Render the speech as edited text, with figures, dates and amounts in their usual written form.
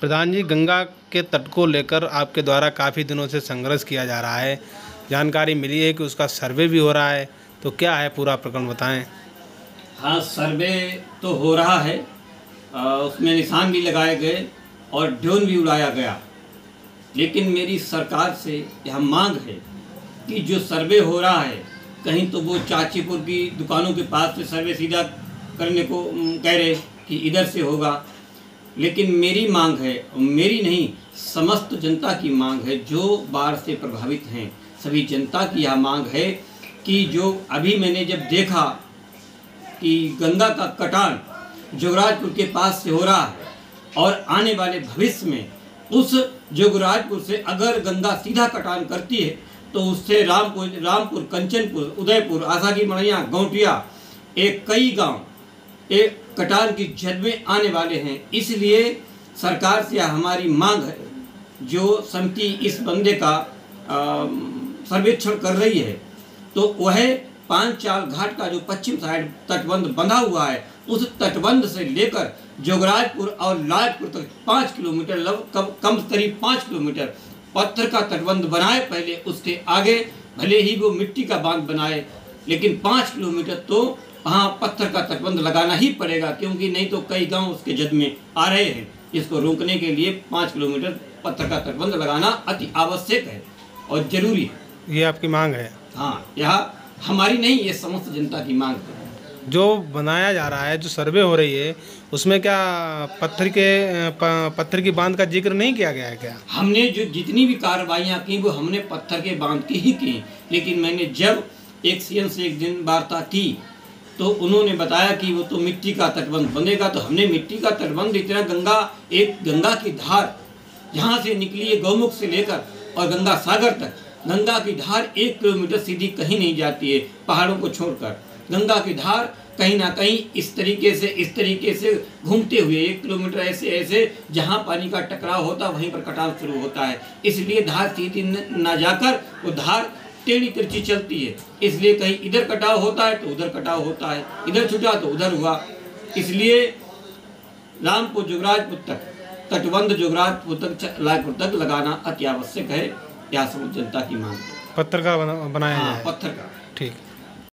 प्रधान जी, गंगा के तट को लेकर आपके द्वारा काफ़ी दिनों से संघर्ष किया जा रहा है। जानकारी मिली है कि उसका सर्वे भी हो रहा है, तो क्या है पूरा प्रकरण बताएं। हाँ, सर्वे तो हो रहा है। उसमें निशान भी लगाए गए और ड्रोन भी उड़ाया गया। लेकिन मेरी सरकार से यह मांग है कि जो सर्वे हो रहा है, कहीं तो वो चाचीपुर की दुकानों के पास से सर्वे सीधा करने को कह रहे कि इधर से होगा। लेकिन मेरी मांग है, मेरी नहीं, समस्त जनता की मांग है, जो बाढ़ से प्रभावित हैं सभी जनता की यह मांग है कि जो अभी मैंने जब देखा कि गंगा का कटान जोगराजपुर के पास से हो रहा है और आने वाले भविष्य में उस जोगराजपुर से अगर गंगा सीधा कटान करती है तो उससे रामपुर, कंचनपुर, उदयपुर, आसाकी, मड़ैया, गौटिया, एक कई गांव एक कटान की जद में आने वाले हैं। इसलिए सरकार से हमारी मांग है, जो समिति इस बंदे का सर्वेक्षण कर रही है, तो वह पांचाल घाट का जो पश्चिम साइड तटबंध बंधा हुआ है, उस तटबंध से लेकर जोगराजपुर और लाजपुर तक 5 किलोमीटर कम करीब 5 किलोमीटर पत्थर का तटबंध बनाए पहले, उसके आगे भले ही वो मिट्टी का बांध बनाए, लेकिन 5 किलोमीटर तो वहाँ पत्थर का तटबंध लगाना ही पड़ेगा, क्योंकि नहीं तो कई गांव उसके जद में आ रहे हैं। इसको रोकने के लिए 5 किलोमीटर पत्थर का तटबंध लगाना अति आवश्यक है और जरूरी है। ये आपकी मांग है? हाँ, यह हमारी नहीं, ये समस्त जनता की मांग है। जो बनाया जा रहा है, जो सर्वे हो रही है, उसमें क्या पत्थर की बांध का जिक्र नहीं किया गया है क्या? हमने जो जितनी भी कार्रवाइयाँ की वो हमने पत्थर के बांध की ही की। लेकिन मैंने जब एक सीएम से एक दिन वार्ता की तो उन्होंने बताया कि वो तो मिट्टी का तटबंध बनेगा। तो हमने मिट्टी का तटबंध इतना गंगा की धार जहाँ से निकली है गौमुख से लेकर और गंगा सागर तक, गंगा की धार 1 किलोमीटर सीधी कहीं नहीं जाती है पहाड़ों को छोड़कर। गंगा की धार कहीं ना कहीं इस तरीके से घूमते हुए 1 किलोमीटर ऐसे जहाँ पानी का टकराव होता है वहीं पर कटाव शुरू होता है। इसलिए धार सीधी ना जाकर वो धार टेढ़ी तिरछी चलती है। इसलिए कहीं इधर कटाव होता है तो उधर कटाव होता है, इधर छूटा तो उधर हुआ। इसलिए रामपुर जोगराजपुर तक तटबंध जोगराजपुर तक लाजपुर तक लगाना अति आवश्यक है। यह समस्त जनता की मांग है। पत्थर का बनाया हाँ, जाए। पत्थर का। ठीक।